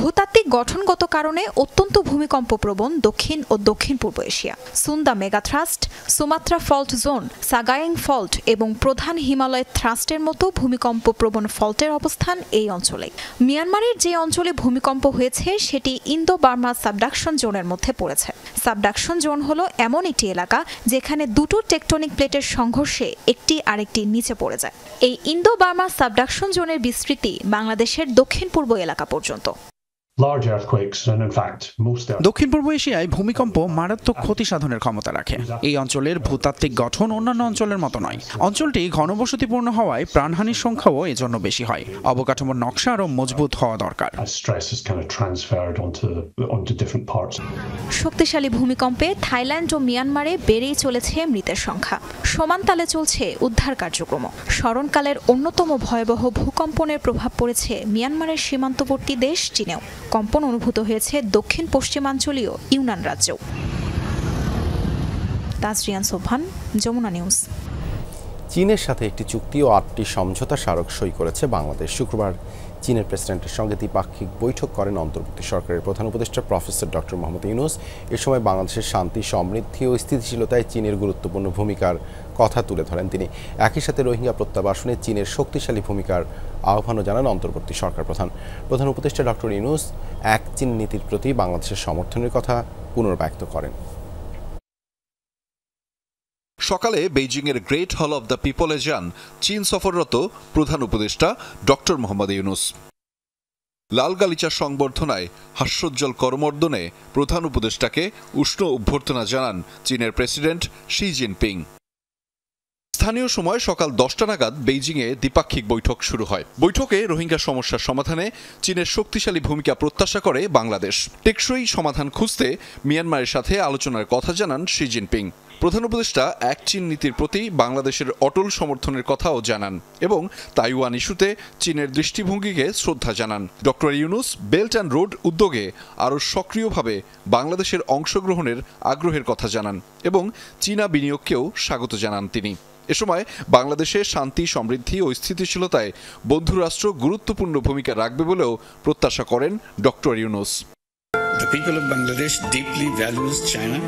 ভূতাত্ত্বিক গঠনগত কারণে অত্যন্ত ভূমিকম্পপ্রবণ দক্ষিণ ও দক্ষিণ পূর্ব Asia. Sunda megathrust, Sumatra fault zone, Sagaing fault এবং প্রধান হিমালয় থ্রাস্টের মতো ভূমিকম্পপ্রবণ ফল্টের অবস্থান এই অঞ্চলে। মিয়ানমারের যে অঞ্চলে ভূমিকম্প হয়েছে সেটি ইন্দো বার্মা সাবডাকশন জোনের মধ্যে পড়েছে। সাবডাকশন জোন হলো এমন একটি এলাকা যেখানে দুটো টেকটনিক প্লেটের সংঘর্ষে একটি আরেকটি নিচে পড়ে যায়। এই ইন্দো বার্মা সাবডাকশন জোনের বিস্তৃতি বাংলাদেশের দক্ষিণ পূর্ব এলাকা পর্যন্ত। দক্ষিণ পূর্ব এশিয়ায় ভূমিকম্প মারাত্মক ক্ষতি সাধনের ক্ষমতা রাখে। এই অঞ্চলের ভূতাত্ত্বিক গঠন অন্যান্য অঞ্চলের মতো নয়। অঞ্চলটি ঘনবসতিপূর্ণ হওয়ায় প্রাণহানির সংখ্যাও এজন্য বেশি হয়। অবকাঠামোর নকশা আরও মজবুত হওয়া দরকার। শক্তিশালী ভূমিকম্পে থাইল্যান্ড ও মিয়ানমারে বেড়েই চলেছে মৃতের সংখ্যা। সমান তালে চলছে উদ্ধার কার্যক্রম। স্মরণকালের অন্যতম ভয়াবহ ভূকম্পনের প্রভাব পড়েছে মিয়ানমারের সীমান্তবর্তী দেশ চীনেও। কম্পন অনুভূত হয়েছে দক্ষিণ পশ্চিমাঞ্চলীয় ইউনান রাজ্যেও। তাজরিয়ান সোভান, যমুনা নিউজ। চীনের সাথে একটি চুক্তি ও 8টি সমঝোতা স্মারক সই করেছে বাংলাদেশ। শুক্রবার চীনের প্রেসিডেন্টের সঙ্গে দ্বিপাক্ষিক বৈঠক করেন অন্তর্বর্তী সরকারের প্রধান উপদেষ্টা প্রফেসর ডক্টর মোহাম্মদ ইউনূস। এ সময় বাংলাদেশের শান্তি, সমৃদ্ধি ও স্থিতিশীলতায় চীনের গুরুত্বপূর্ণ ভূমিকার কথা তুলে ধরেন তিনি। একই সাথে রোহিঙ্গা প্রত্যাবাসনে চীনের শক্তিশালী ভূমিকার আহ্বানও জানান অন্তর্বর্তী সরকার প্রধান উপদেষ্টা ডক্টর ইউনূস এক চীন নীতির প্রতি বাংলাদেশের সমর্থনের কথা পুনর্ব্যক্ত করেন। সকালে বেইজিংয়ের গ্রেট হল অব দ্য পিপলে যান চীন সফররত প্রধান উপদেষ্টা ডক্টর মোহাম্মদ ইউনূস। লাল গালিচার সংবর্ধনায় হাস্যোজ্জ্বল করমর্দনে প্রধান উপদেষ্টাকে উষ্ণ অভ্যর্থনা জানান চীনের প্রেসিডেন্ট শি জিনপিং। স্থানীয় সময় সকাল 10টা নাগাদ বেইজিংয়ে দ্বিপাক্ষিক বৈঠক শুরু হয়। বৈঠকে রোহিঙ্গা সমস্যার সমাধানে চীনের শক্তিশালী ভূমিকা প্রত্যাশা করে বাংলাদেশ। টেকসই সমাধান খুঁজতে মিয়ানমারের সাথে আলোচনার কথা জানান শি জিনপিং। প্রধান উপদেষ্টা এক চীন নীতির প্রতি বাংলাদেশের অটল সমর্থনের কথাও জানান এবং তাইওয়ান ইস্যুতে চীনের দৃষ্টিভঙ্গিকে শ্রদ্ধা জানান। Doctor Yunus belt and road উদ্যোগে আরও সক্রিয়ভাবে বাংলাদেশের অংশগ্রহণের আগ্রহের কথা জানান এবং চীনা বিনিয়োগকেও স্বাগত জানান তিনি। এ সময় বাংলাদেশে শান্তি, সমৃদ্ধি ও স্থিতিশীলতায় বন্ধুরাষ্ট্র গুরুত্বপূর্ণ ভূমিকা রাখবে বলেও প্রত্যাশা করেন doctor Yunus. The people of Bangladesh deeply values China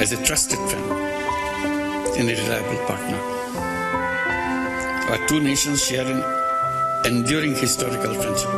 as a trusted friend and a reliable partner. Our two nations share an enduring historical friendship.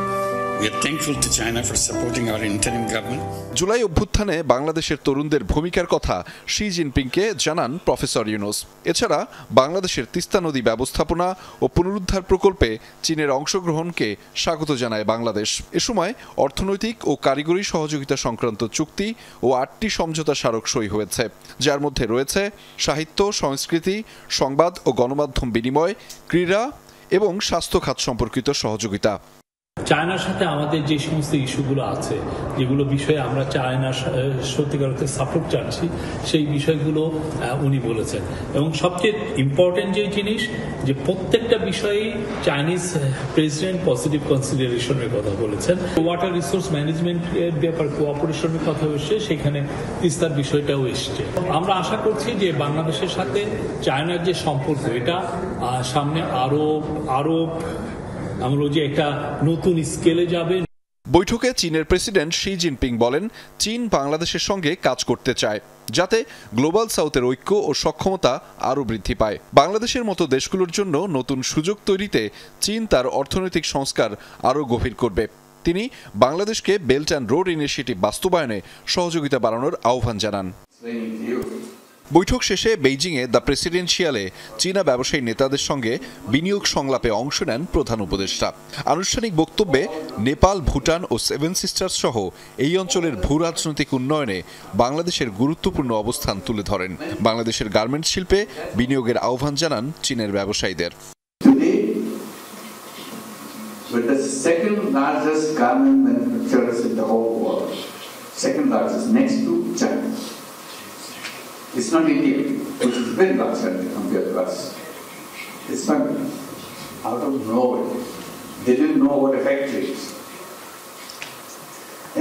We are thankful to China for supporting our interim government. July অভ্যুত্থানে বাংলাদেশের তরুণদের ভূমিকার কথা she জিনপিংকে জানান professor Yunus. এছাড়া বাংলাদেশের তিস্তা নদী ব্যবস্থাপনা ও পুনরুদ্ধার প্রকল্পে চীনের অংশগ্রহণকে স্বাগত জানায় বাংলাদেশ। এ সময় অর্থনৈতিক ও কারিগরি সহযোগিতা সংক্রান্ত চুক্তি ও 8টি সমঝোতা স্মারক সই হয়েছে, যার মধ্যে রয়েছে সাহিত্য, সংস্কৃতি, সংবাদ ও গণমাধ্যম বিনিময়, ক্রীড়া এবং স্বাস্থ্য খাত সম্পর্কিত সহযোগিতা। চায়নার সাথে আমাদের যে সমস্ত ইস্যুগুলো আছে, যেগুলো বিষয়ে আমরা চায়নার সত্যিকার অর্থে সাপোর্ট চাচ্ছি, সেই বিষয়গুলো উনি বলেছেন। এবং সবচেয়ে ইম্পর্টেন্ট যে জিনিস, যে প্রত্যেকটা বিষয়েই চাইনিজ প্রেসিডেন্ট পজিটিভ কনসিডারেশনের কথা বলেছেন। ওয়াটার রিসোর্স ম্যানেজমেন্টের ব্যাপারে কোঅপারেশনের কথা এসছে, সেখানে তিস্তার বিষয়টাও এসছে। আমরা আশা করছি যে বাংলাদেশের সাথে চায়নার যে সম্পর্ক, এটা সামনে আরো আমরা যে একটা নতুন স্কেলে যাবে। বৈঠকে চীনের প্রেসিডেন্ট শি জিনপিং বলেন, চীন বাংলাদেশের সঙ্গে কাজ করতে চায় যাতে গ্লোবাল সাউথের ঐক্য ও সক্ষমতা আরও বৃদ্ধি পায়। বাংলাদেশের মতো দেশগুলোর জন্য নতুন সুযোগ তৈরিতে চীন তার অর্থনৈতিক সংস্কার আরও গভীর করবে। তিনি বাংলাদেশকে বেল্ট অ্যান্ড রোড ইনিশিয়েটিভ বাস্তবায়নে সহযোগিতা বাড়ানোর আহ্বান জানান। বৈঠক শেষে বেইজিংয়ে দ্য প্রেসিডেন্সিয়ালে চীনা ব্যবসায়ী নেতাদের সঙ্গে বিনিয়োগ সংলাপে অংশ নেন প্রধান উপদেষ্টা। আনুষ্ঠানিক বক্তব্যে নেপাল, ভুটান ও সেভেন সিস্টার্স সহ এই অঞ্চলের ভূরাজনৈতিক উন্নয়নে বাংলাদেশের গুরুত্বপূর্ণ অবস্থান তুলে ধরেন। বাংলাদেশের গার্মেন্টস শিল্পে বিনিয়োগের আহ্বান জানান চীনের ব্যবসায়ীদের। We're the second largest garment manufacturers in the whole world. Second largest, next to China. It's not India, which is very large country compared to us. It's not out of nowhere. They didn't know what a factory is.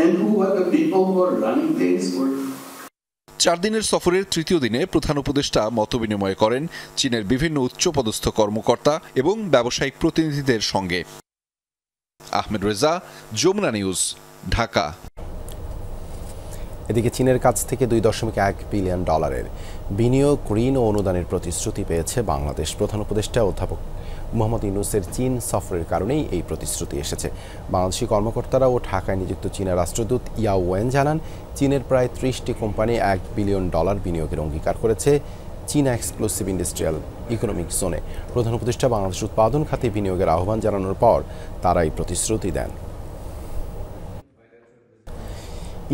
And who were the people who were running things? 4 দিনের সফরের তৃতীয় দিনে প্রধান উপদেষ্টা মতবিনিময় করেন চীনের বিভিন্ন উচ্চপদস্থ কর্মকর্তা এবং ব্যবসায়িক প্রতিনিধিদের সঙ্গে। আহমেদ রেজা, যমুনা নিউজ, ঢাকা। এদিকে চীনের কাছ থেকে $2.1 বিলিয়ন বিনিয়োগ, ঋণ ও অনুদানের প্রতিশ্রুতি পেয়েছে বাংলাদেশ। প্রধান উপদেষ্টা অধ্যাপক মোহাম্মদ ইউনূসের চীন সফরের কারণেই এই প্রতিশ্রুতি এসেছে। বাংলাদেশি কর্মকর্তারা ও ঢাকায় নিযুক্ত চীনের রাষ্ট্রদূত ইয়াও ওয়েন জানান, চীনের প্রায় 30টি কোম্পানি $1 বিলিয়ন বিনিয়োগের অঙ্গীকার করেছে চীনা এক্সক্লুসিভ ইন্ডাস্ট্রিয়াল ইকোনমিক জোনে। প্রধান উপদেষ্টা বাংলাদেশ উৎপাদন খাতে বিনিয়োগের আহ্বান জানানোর পর তারা এই প্রতিশ্রুতি দেন।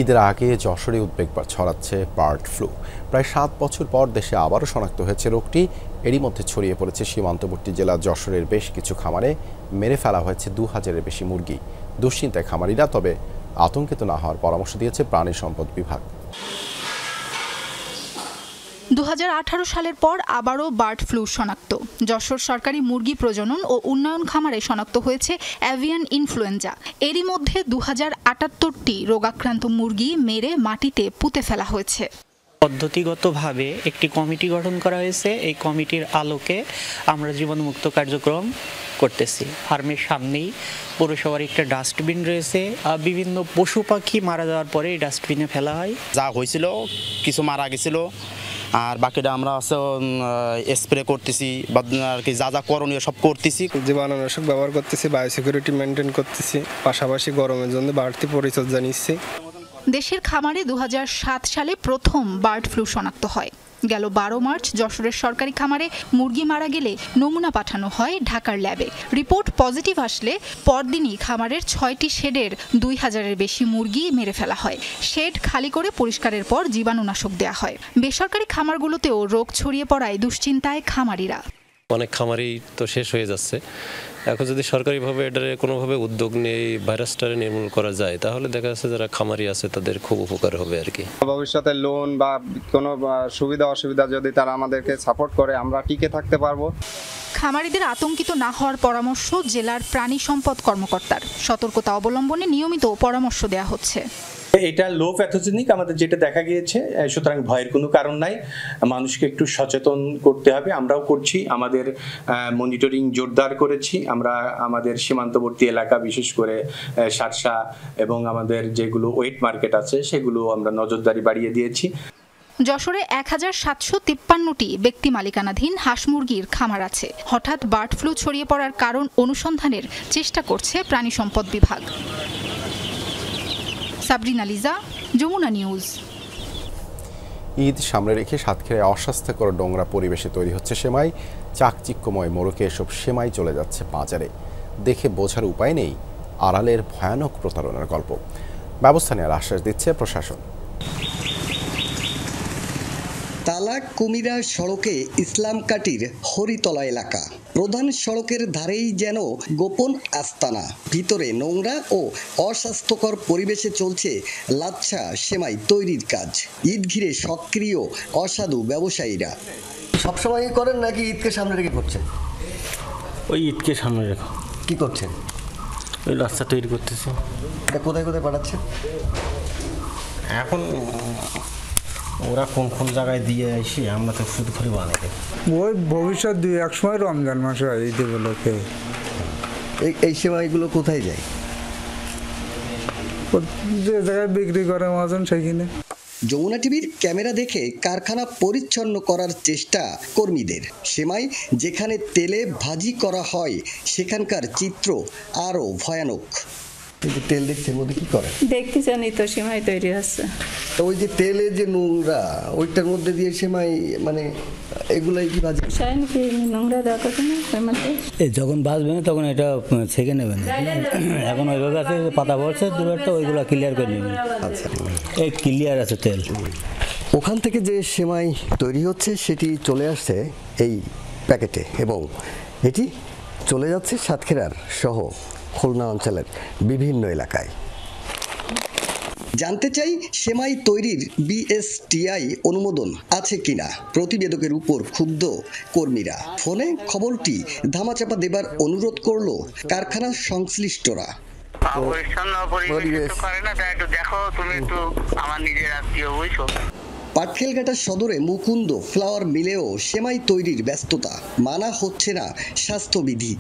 ঈদের আগে যশোরে উদ্বেগ ছড়াচ্ছে বার্ড ফ্লু। প্রায় 7 বছর পর দেশে আবারও শনাক্ত হয়েছে রোগটি। এরই মধ্যে ছড়িয়ে পড়েছে সীমান্তবর্তী জেলা যশোরের বেশ কিছু খামারে। মেরে ফেলা হয়েছে 2000-এর বেশি মুরগি। দুশ্চিন্তায় খামারিরা, তবে আতঙ্কিত না হওয়ার পরামর্শ দিয়েছে প্রাণী সম্পদ বিভাগ। 2018 সালের পর আবারও বার্ড ফ্লু শনাক্ত। যশোর সরকারি মুরগি প্রজনন ও উন্নয়ন খামারে শনাক্ত হয়েছে অ্যাভিয়ান ইনফ্লুয়েঞ্জা। এরই মধ্যে 2078টি রোগাক্রান্ত মুরগি মেরে মাটিতে পুঁতে ফেলা হয়েছে। পদ্ধতিগতভাবে একটি কমিটি গঠন করা হয়েছে। এই কমিটির আলোকে আমরা জীবাণুমুক্ত কার্যক্রম করতেছি। ফার্মের সামনেই পৌরসভার একটা ডাস্টবিন রয়েছে। বিভিন্ন পশু পাখি মারা যাওয়ার পরে এই ডাস্টবিনে ফেলা হয়। যা হয়েছিল কিছু মারা গেছিল, আর বাকিটা আমরা স্প্রে করতেছি বা আর কি যা যা করণীয় সব করতেছি। জীবাণুনাশক ব্যবহার করতেছি, বায়োসিকিউরিটি মেনটেন করতেছি, পাশাপাশি গরমের জন্য বাড়তি পরিচর্যা নিচ্ছি। দেশের খামারে 2007 সালে প্রথম বার্ড ফ্লু শনাক্ত হয়। গেল 12 মার্চ যশোরের সরকারি খামারে মুরগি মারা গেলে নমুনা পাঠানো হয় ঢাকার ল্যাবে। রিপোর্ট পজিটিভ আসলে পরদিনই খামারের 6টি শেডের 2000-এর বেশি মুরগি মেরে ফেলা হয়। শেড খালি করে পরিষ্কারের পর জীবাণুনাশক দেয়া হয়। বেসরকারি খামারগুলোতেও রোগ ছড়িয়ে পড়ায় দুশ্চিন্তায় খামারিরা। অনেক খামারই তো শেষ হয়ে যাচ্ছে। এখন যদি সরকারিভাবে এটার কোনোভাবে উদ্যোগ নিয়ে ভাইরাসটারে নির্মূল করা যায়, তাহলে দেখা যাচ্ছে যারা খামারি আছে তাদের খুব উপকার হবে আর কি। ভবিষ্যতে লোন বা কোনো সুবিধা অসুবিধা যদি তারা আমাদেরকে সাপোর্ট করে, আমরা টিকে থাকতে পারবো। খামারিদের আতঙ্কিত না হওয়ার পরামর্শ জেলার প্রাণী সম্পদ কর্মকর্তার। সতর্কতা অবলম্বনে নিয়মিত পরামর্শ দেওয়া হচ্ছে। এটা লো প্যাথোজেনিক আমাদের যেটা দেখা গিয়েছে, সুতরাং ভয়ের কোনো কারণ নাই। মানুষকে একটু সচেতন করতে হবে, আমরাও করছি। আমাদের মনিটরিং জোরদার করেছি আমরা। আমাদের সীমান্তবর্তী এলাকা, বিশেষ করে সারসা এবং আমাদের যেগুলো ওয়েট মার্কেট আছে সেগুলো আমরা নজরদারি বাড়িয়ে দিয়েছি। যশোরে 1753টি ব্যক্তি মালিকানাধীন হাঁস মুরগির খামার আছে। হঠাৎ বার্ড ফ্লু ছড়িয়ে পড়ার কারণ অনুসন্ধানের চেষ্টা করছে প্রাণী সম্পদ বিভাগ। সাবরিনা লিজা, যমুনা নিউজ। ঈদ সামনে রেখে সাতক্ষীরায় অস্বাস্থ্যকর নোংরা পরিবেশে তৈরি হচ্ছে সেমাই। চাকচিক্যময় মোড়কে এসব সেমাই চলে যাচ্ছে বাজারে। দেখে বোঝার উপায় নেই আড়ালের ভয়ানক প্রতারণার গল্প। ব্যবস্থা নেওয়ার আশ্বাস দিচ্ছে প্রশাসন। তালাক কুমিরা সড়কে ইসলামকাটির হরিতলা এলাকা। প্রধান সড়কের ধারেই যেন গোপন আস্তানা। ভিতরে নোংরা ও অস্বাস্থ্যকর পরিবেশে চলছে লাচ্ছা সেমাই তৈরির কাজ। ঈদ ঘিরে সক্রিয় অসাধু ব্যবসায়ীরা। সবসময় করেন নাকি ঈদকে সামনে রেখে করছেন? ওই ঈদকে সামনে রেখে। কি করছেন? ওই লাচ্ছা তৈরি করতেছে। এটা কোথায় কোথায় পাঠাচ্ছেন? এখন ওরা কোন কোন জায়গায় দিয়ে আসি, আমরা তো শুধু করে বানাই। ওই ভবিষ্যৎ 2-1 সময় রমজান মাসে ঈদে বলকে এই সেমাইগুলো কোথায় যায়? যে জায়গায় বিক্রি করে মহাজন সেখানে। যমুনা টিভির ক্যামেরা দেখে কারখানা পরিচ্ছন্ন করার চেষ্টা কর্মীদের। সেমাই যেখানে তেলে ভাজি করা হয় সেখানকার চিত্র আরও ভয়ানক। এই যে তেল দেখছেন মধ্যে কি করে? দেখতে জানি তো সেমাই তৈরি হচ্ছে। তো ওই যে তেলে যে নোংরা ওইটার মধ্যে দিয়ে সেমাই মানে এগুলাই কি ভাজি? নোংরা দেওয়া কথা না সেমাইতে। যখন ভাজবে না তখন এটা ছেঁকে নেবেন। এখন ওইভাবে আছে পাতা বলছে দুটো ওইগুলো ক্লিয়ার করে নেবেন। আচ্ছা, এই ক্লিয়ার আছে তেল। ওখান থেকে যে সেমাই তৈরি হচ্ছে সেটি চলে আসছে এই প্যাকেটে এবং এটি চলে যাচ্ছে সাতক্ষীরার সহ খুলনা অঞ্চলের বিভিন্ন এলাকায়। জানতে চাই সেমাই তৈরির বিএসটিআই অনুমোদন আছে কিনা প্রতিবেদকের উপর ক্ষুব্ধ কর্মীরা। ফোনে খবরটি ধামাচাপা দেবার অনুরোধ করল কারখানা সংশ্লিষ্টরা। পাটকেলঘাটা সদরে মুকুন্দ ফ্লাওয়ার মিলেও সেমাই তৈরির ব্যস্ততা, মানা হচ্ছে না স্বাস্থ্যবিধি।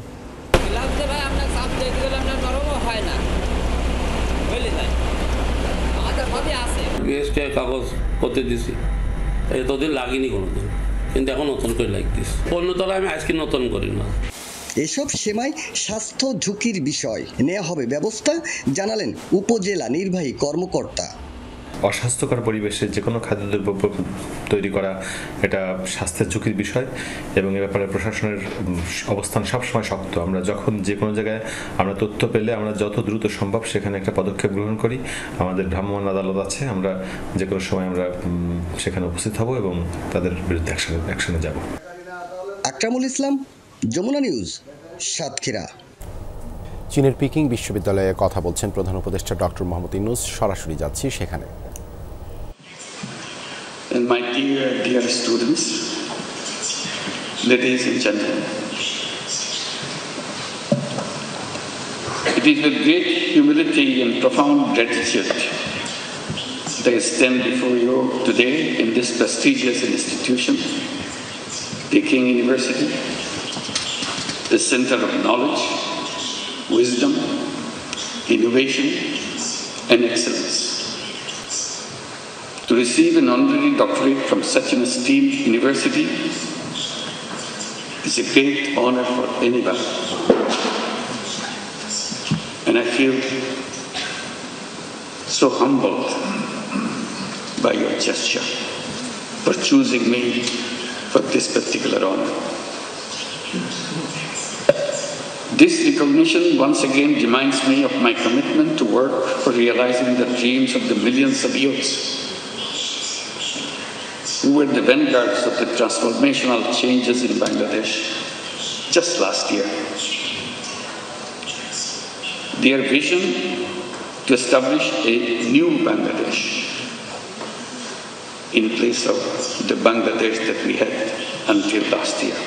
কাগজ করতে দিছি এতদিন লাগেনি কোনোদিন, কিন্তু এখন নতুন করে লাগতেছি। অন্যতলা আমি আজকে নতুন করি না। এসব সেমাই স্বাস্থ্য ঝুঁকির বিষয়, নেওয়া হবে ব্যবস্থা জানালেন উপজেলা নির্বাহী কর্মকর্তা। অস্বাস্থ্যকর পরিবেশে যে কোনো খাদ্যদ্রব্য তৈরি করা এটা স্বাস্থ্যের ঝুঁকির বিষয় এবং এ ব্যাপারে প্রশাসনের অবস্থান সবসময় শক্ত। আমরা যখন যে কোনো জায়গায় আমরা তথ্য পেলে আমরা যত দ্রুত সম্ভব সেখানে একটা পদক্ষেপ গ্রহণ করি। আমাদের ভ্রাম্যমাণ আদালত আছে, আমরা যে কোনো সময় আমরা সেখানে উপস্থিত হব এবং তাদের বিরুদ্ধে অ্যাকশনে যাব। আকরামুল ইসলাম, যমুনা নিউজ, সাতক্ষীরা। চীনের পিকিং বিশ্ববিদ্যালয়ে কথা বলছেন প্রধান উপদেষ্টা ডক্টর মোহাম্মদ ইউনূস। সরাসরি যাচ্ছি সেখানে। And my dear students, ladies and gentlemen, it is with great humility and profound gratitude that I stand before you today in this prestigious institution, Peking University, the center of knowledge, wisdom, innovation, and excellence. To receive an honorary doctorate from such an esteemed university is a great honor for anybody. And I feel so humbled by your gesture for choosing me for this particular honor. This recognition once again reminds me of my commitment to work for realizing the dreams of the millions of youths who were the vanguards of the transformational changes in Bangladesh just last year. Their vision to establish a new Bangladesh in place of the Bangladesh that we had until last year.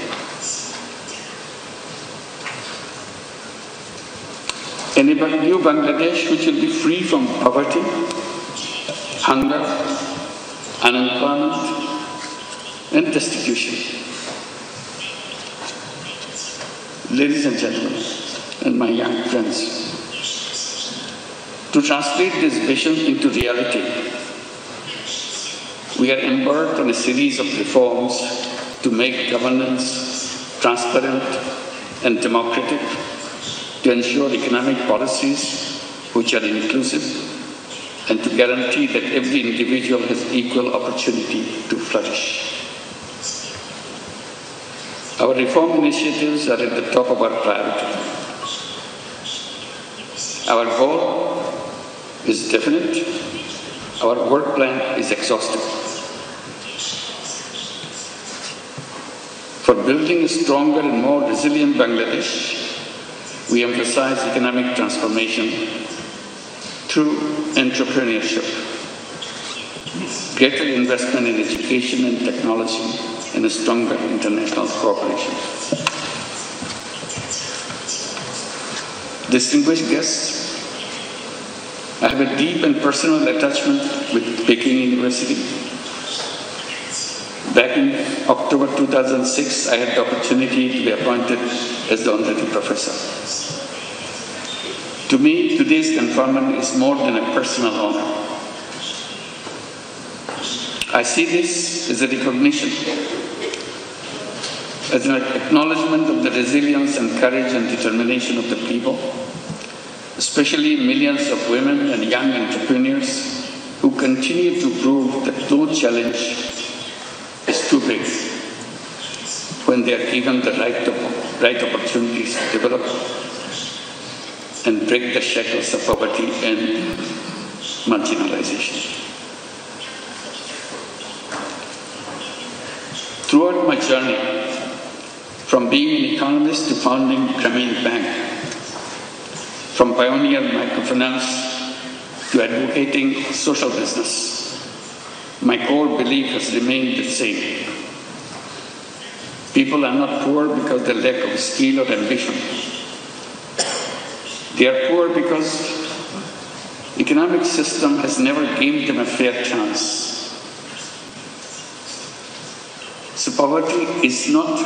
And a new Bangladesh which will be free from poverty, hunger, unemployment, and destitution. Ladies and gentlemen, and my young friends, to translate this vision into reality, we are embarked on a series of reforms to make governance transparent and democratic, to ensure economic policies which are inclusive, and to guarantee that every individual has equal opportunity to flourish. Our reform initiatives are at the top of our priority. Our goal is definite. Our work plan is exhaustive. For building a stronger and more resilient Bangladesh, we emphasize economic transformation through entrepreneurship, greater investment in education and technology, and a stronger international cooperation. Distinguished guests, I have a deep and personal attachment with Peking University. Back in October 2006, I had the opportunity to be appointed as the honorary professor. To me, today's conferment is more than a personal honor. I see this as a recognition, as an acknowledgement of the resilience and courage and determination of the people, especially millions of women and young entrepreneurs who continue to prove that no challenge is too big when they are given the right opportunities to develop and break the shackles of poverty and marginalization. Throughout my journey, from being an economist to founding Grameen Bank, from pioneer microfinance to advocating social business, my core belief has remained the same. People are not poor because they lack of skill or ambition. They are poor because the economic system has never given them a fair chance. So poverty is not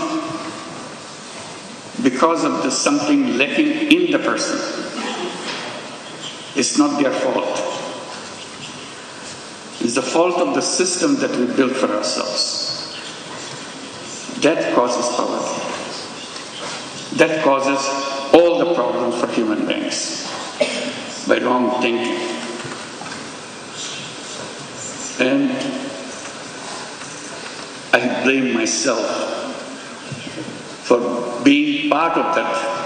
because of the something lacking in the person. It's not their fault. It's the fault of the system that we built for ourselves. That causes poverty. That causes all the problems for human beings by wrong thinking. And I blame myself for being part of that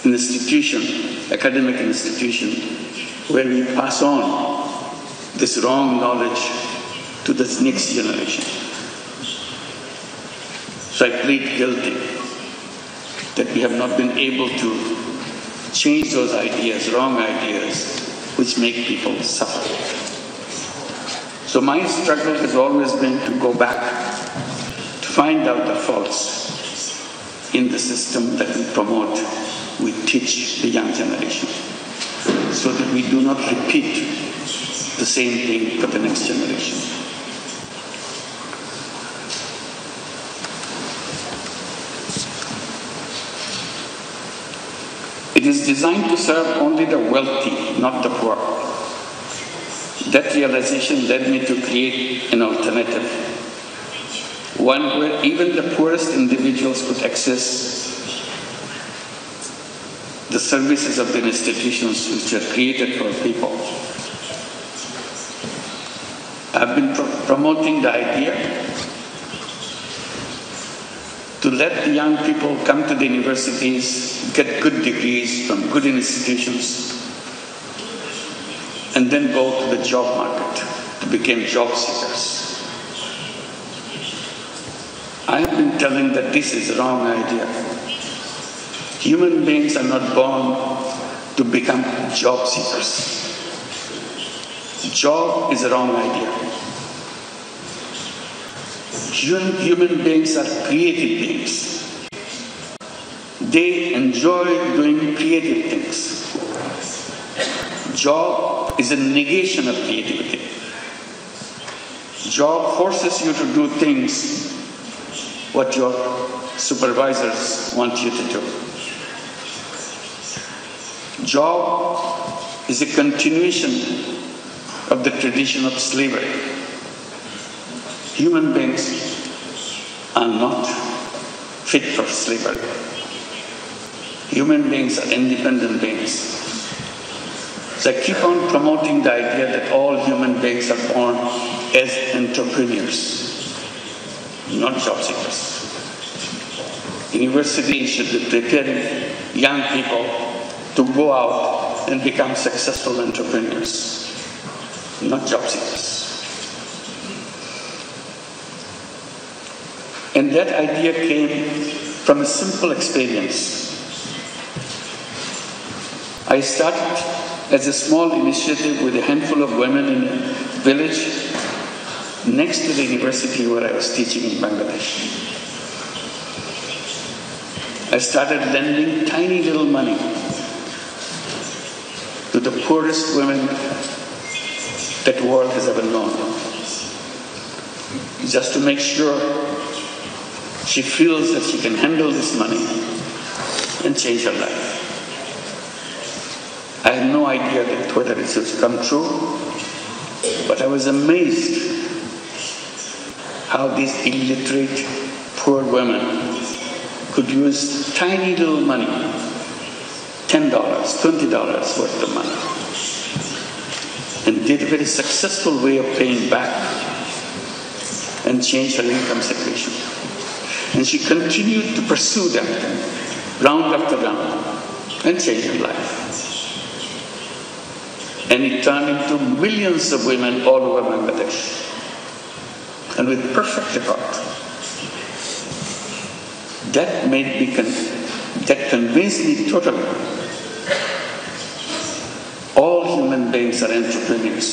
institution, academic institution, where we pass on this wrong knowledge to this next generation. So I plead guilty that we have not been able to change those ideas, wrong ideas, which make people suffer. So my struggle has always been to go back, to find out the faults in the system that we promote, we teach the young generation, so that we do not repeat the same thing for the next generation. It is designed to serve only the wealthy, not the poor. That realization led me to create an alternative, one where even the poorest individuals could access the services of the institutions which are created for people. I've been promoting the idea to let the young people come to the universities, get good degrees from good institutions, and then go to the job market to become job seekers. I've been telling that this is a wrong idea. Human beings are not born to become job seekers. Job is a wrong idea. Human beings are creative beings. They enjoy doing creative things. Job is a negation of creativity. Job forces you to do things what your supervisors want you to do. Job is a continuation of the tradition of slavery. Human beings are not fit for slavery. Human beings are independent beings. So I keep on promoting the idea that all human beings are born as entrepreneurs, not job seekers. Universities should be preparing young people to go out and become successful entrepreneurs, not job seekers. And that idea came from a simple experience. I started as a small initiative with a handful of women in a village next to the university where I was teaching in Bangladesh. I started lending tiny little money to the poorest women that the world has ever known, just to make sure she feels that she can handle this money and change her life. I had no idea that whether it would come true, but I was amazed how these illiterate, poor women could use tiny little money $10, $20 worth of money, and did a very successful way of paying back and changed her income situation. And she continued to pursue that round after round and change her life. And it turned into millions of women all over Bangladesh. And with perfect record. That convinced me totally. All human beings are entrepreneurs.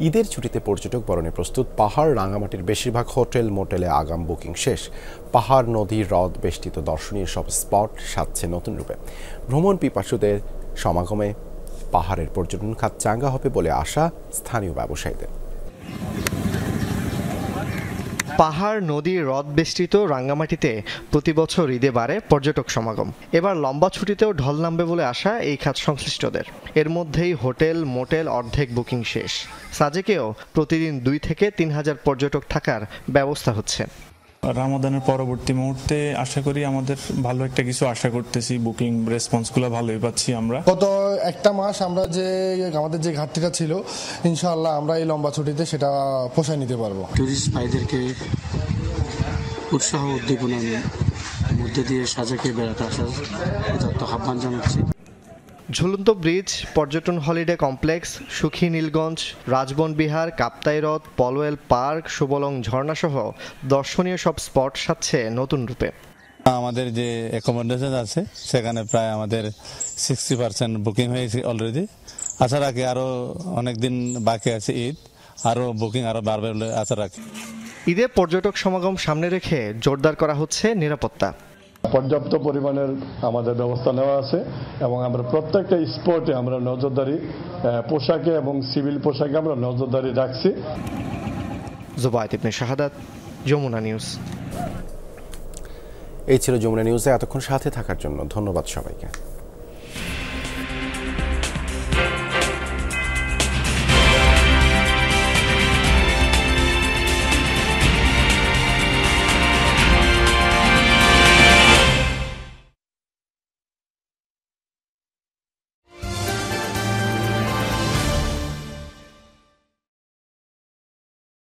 ঈদের ছুটিতে পর্যটক বরণে প্রস্তুত পাহাড় রাঙ্গামাটির বেশিরভাগ hotel মোটেলে আগাম booking শেষ। পাহাড় নদী হ্রদ বেষ্টিত দর্শনীয় সব স্পট সাজছে নতুন রূপে। ভ্রমণ পিপাসুদের সমাগমে পাহাড়ের পর্যটন খাত চাঙ্গা হবে বলে আশা স্থানীয় ব্যবসায়ীদের। পাহাড় নদী হ্রদ বেষ্টিত রাঙ্গামাটিতে প্রতি বছর ঈদে বাড়ে পর্যটক সমাগম। এবার লম্বা ছুটিতেও ঢল নামবে বলে আশা এই খাত সংশ্লিষ্টদের। এর মধ্যেই হোটেল মোটেল অর্ধেক বুকিং শেষ। সাজেকেও প্রতিদিন 2 থেকে 3 হাজার পর্যটক থাকার ব্যবস্থা হচ্ছে। রামাদানের পরবর্তী মুহূর্তে আশা করি আমাদের ভালো একটা কিছু আশা করতেছি। বুকিং রেসপন্সগুলো ভালোই পাচ্ছি আমরা। গত একটা মাস আমরা যে আমাদের যে ঘাটতিটা ছিল, ইনশাআল্লাহ আমরা এই লম্বা ছুটিতে সেটা পোষায় নিতে পারবো। টুরিস্ট ভাইদেরকে উৎসাহ উদ্দীপনার মধ্যে দিয়ে সাজেকে বেড়াতে আসার আহ্বান জানাচ্ছি। ঝুলন্ত ব্রিজ, পর্যটন হলিডে কমপ্লেক্স, সুখী নীলগঞ্জ, রাজবন বিহার, কাপ্তাই হ্রদ, পলওয়েল পার্ক, সুবলং ঝর্ণা সহ দর্শনীয় সব স্পট সাজছে নতুন রূপে। আমাদের যে অ্যাকোমোডেশন আছে সেখানে প্রায় আমাদের 60% বুকিং হয়েছে অলরেডি। আশা রাখি আরো অনেক দিন বাকি আছে ঈদ, আরো বুকিং আরো বাড়বে বলে আশা রাখি। ঈদে পর্যটক সমাগম সামনে রেখে জোরদার করা হচ্ছে নিরাপত্তা। পর্যাপ্ত পরিমাণের আমাদের ব্যবস্থা নেওয়া আছে এবং আমরা প্রত্যেকটা স্পটে আমরা নজরদারি পোশাকে এবং সিভিল পোশাকে আমরা নজরদারি রাখছি। জুবায়েদ ইবনে শাহাদাত, যমুনা নিউজ। এই ছিল যমুনা নিউজে এতক্ষণ সাথে থাকার জন্য ধন্যবাদ সবাইকে।